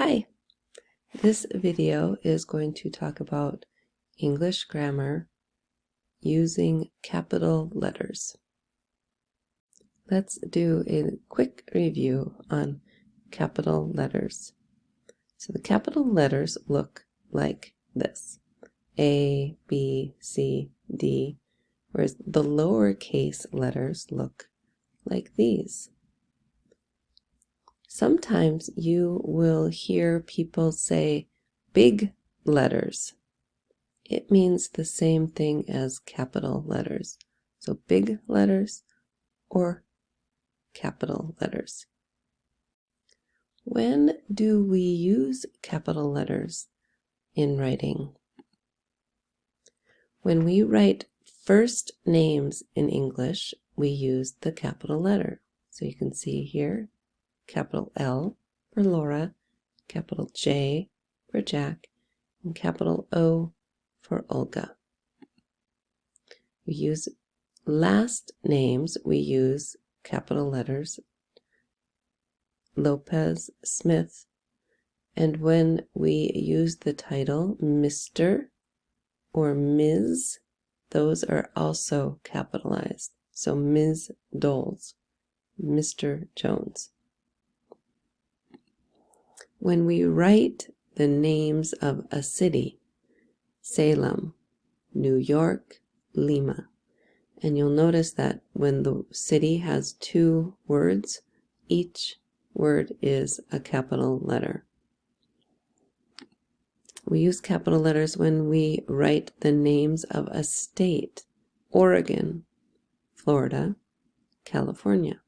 Hi, this video is going to talk about English grammar using capital letters. Let's do a quick review on capital letters. So the capital letters look like this: A, B, C, D, whereas the lowercase letters look like these. Sometimes you will hear people say big letters. It means the same thing as capital letters. So big letters or capital letters. When do we use capital letters in writing? When we write first names in English, we use the capital letter. So you can see here, capital L for Laura, capital J for Jack, and capital O for Olga. We use last names, we use capital letters, Lopez, Smith, and when we use the title Mr. or Ms., those are also capitalized. So Ms. Doles, Mr. Jones. When we write the names of a city, Salem, New York, Lima, and you'll notice that when the city has two words, each word is a capital letter. We use capital letters when we write the names of a state: Oregon, Florida, California.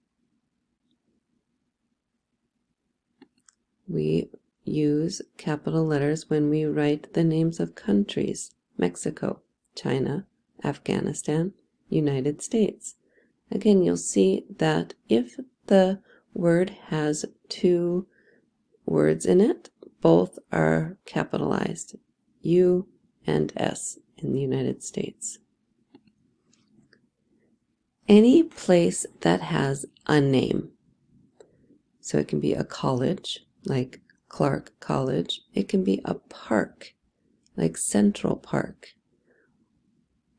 We use capital letters when we write the names of countries: Mexico, China, Afghanistan, United States. Again, you'll see that if the word has two words in it, both are capitalized, U and S in the United States. Any place that has a name, so it can be a college, like Clark College. It can be a park, like Central Park,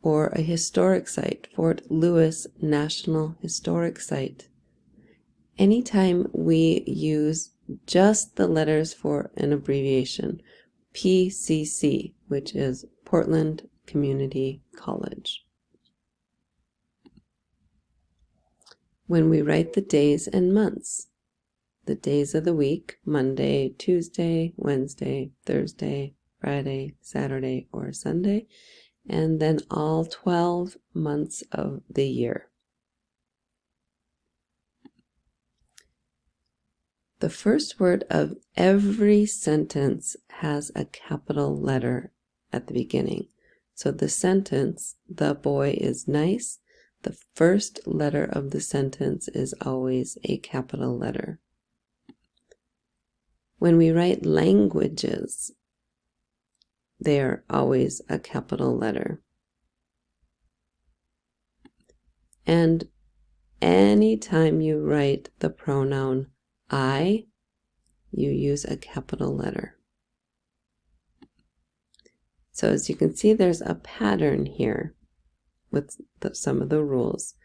or a historic site, Fort Lewis National Historic Site. Anytime we use just the letters for an abbreviation, PCC, which is Portland Community College. When we write the days and months, the days of the week: Monday, Tuesday, Wednesday, Thursday, Friday, Saturday, or Sunday, and then all 12 months of the year. The first word of every sentence has a capital letter at the beginning. So the sentence, "The boy is nice," the first letter of the sentence is always a capital letter. When we write languages, they're always a capital letter. And anytime you write the pronoun I, you use a capital letter. So as you can see, there's a pattern here with some of the rules.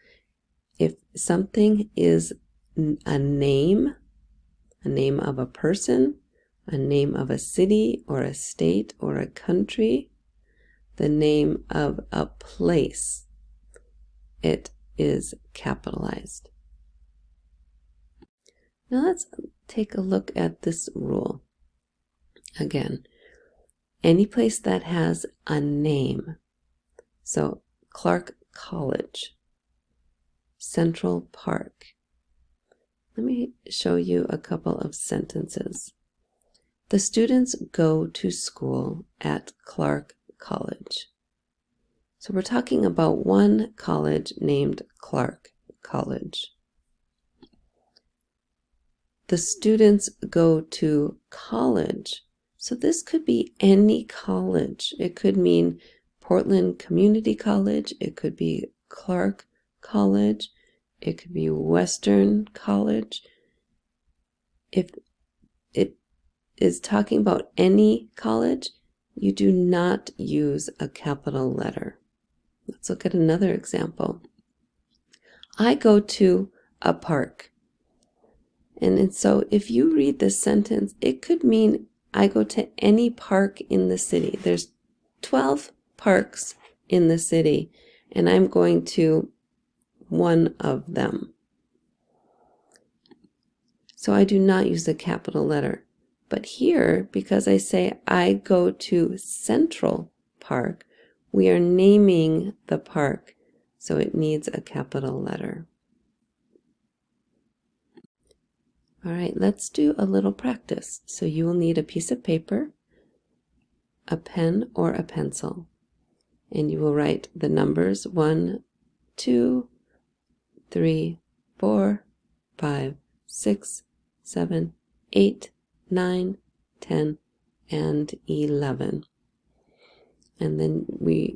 If something is a name of a person, a name of a city or a state or a country, the name of a place, it is capitalized. Now let's take a look at this rule. Again, any place that has a name, so Clark College, Central Park. Let me show you a couple of sentences. The students go to school at Clark College. So we're talking about one college named Clark College. The students go to college. So this could be any college. It could mean Portland Community College. It could be Clark College. It could be Western College. If it is talking about any college, you do not use a capital letter. Let's look at another example. I go to a park. And so if you read this sentence, it could mean I go to any park in the city. There's 12 parks in the city, and I'm going to one of them. So I do not use a capital letter. But here, because I say I go to Central Park, we are naming the park, so it needs a capital letter. All right, let's do a little practice. So you will need a piece of paper, a pen or a pencil, and you will write the numbers 1, 2, 3, 4, 5, 6, 7, 8, 9, 10, and 11. And then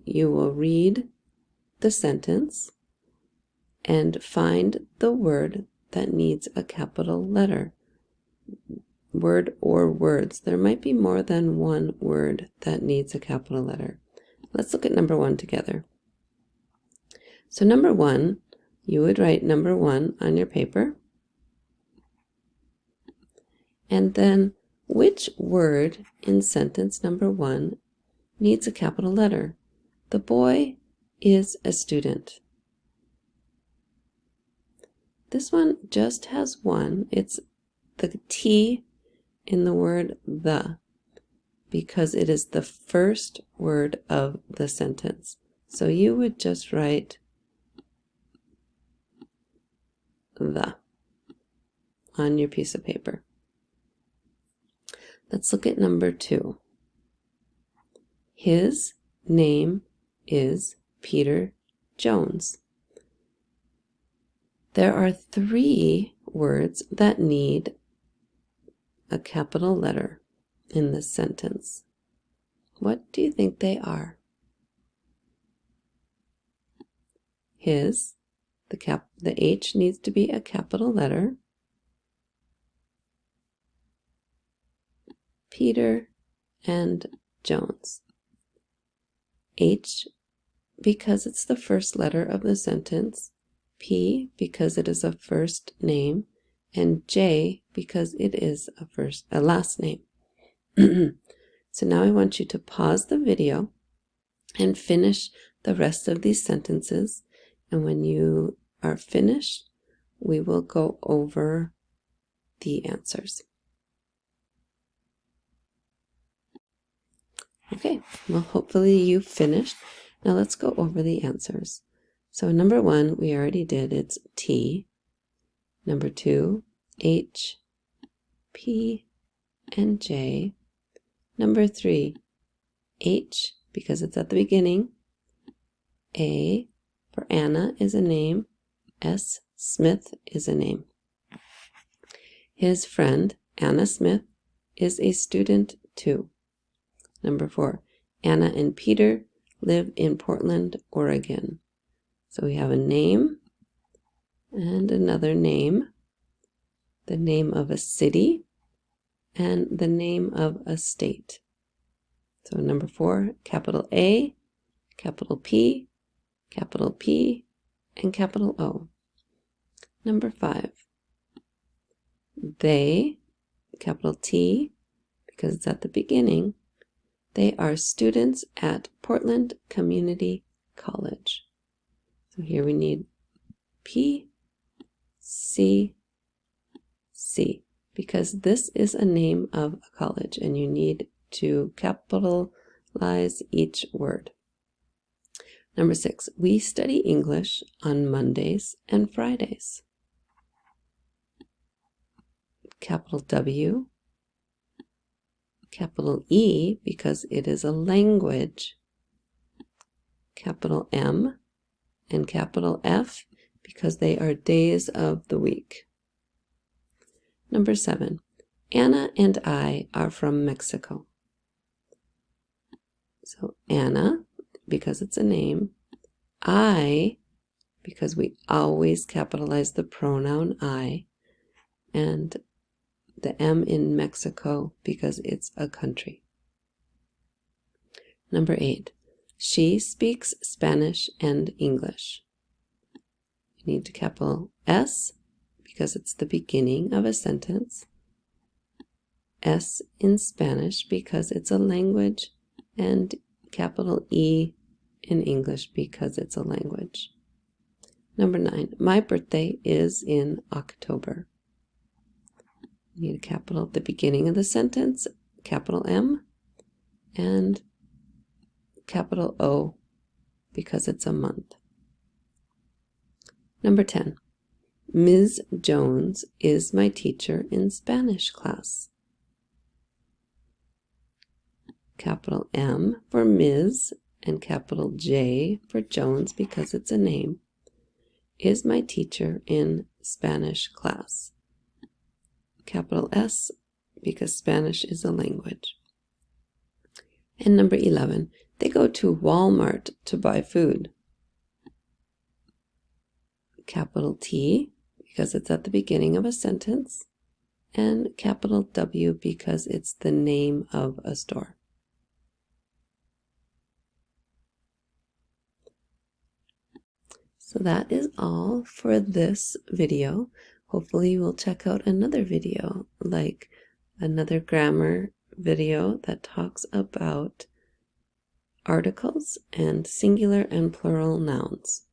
you will read the sentence and find the word that needs a capital letter. Word or words. There might be more than one word that needs a capital letter. Let's look at number 1 together. So number 1, you would write number 1 on your paper. And then which word in sentence number 1 needs a capital letter? The boy is a student. This one just has one. It's the T in the word the, because it is the first word of the sentence. So you would just write the on your piece of paper. Let's look at number 2. His name is Peter Jones. There are 3 words that need a capital letter in this sentence. What do you think they are? His, the H needs to be a capital letter. Peter and Jones. H because it's the first letter of the sentence. P because it is a first name, and J because it is a last name. So now I want you to pause the video and finish the rest of these sentences, and when you are finished, we will go over the answers. Okay, well, hopefully you finished. Now let's go over the answers. So number 1, we already did, it's T. Number 2, H, P, and J. Number 3, H, because it's at the beginning. A, for Anna, is a name. S, Smith, is a name. His friend, Anna Smith, is a student too. Number 4, Anna and Peter live in Portland, Oregon. So we have a name and another name, the name of a city, and the name of a state. So number 4, capital A, capital P, and capital O. Number 5, they, capital T, because it's at the beginning, they are students at Portland Community College. So here we need P, C, C, because this is a name of a college and you need to capitalize each word. Number 6, we study English on Mondays and Fridays. Capital W, capital E, because it is a language. Capital M and capital F, because they are days of the week. Number 7, Anna and I are from Mexico. So Anna, because it's a name. I, because we always capitalize the pronoun I. And the M in Mexico because it's a country. Number 8. She speaks Spanish and English. You need to capital S because it's the beginning of a sentence. S in Spanish because it's a language, and capital E in English because it's a language. Number 9. My birthday is in October. You need a capital at the beginning of the sentence, capital M, and capital O because it's a month. Number 10. Ms. Jones is my teacher in Spanish class. Capital M for Ms. and capital J for Jones because it's a name, is my teacher in Spanish class. Capital S because Spanish is a language. And number 11, they go to Walmart to buy food. Capital T because it's at the beginning of a sentence, and capital W because it's the name of a store. So that is all for this video. Hopefully you will check out another video, like another grammar video that talks about articles and singular and plural nouns.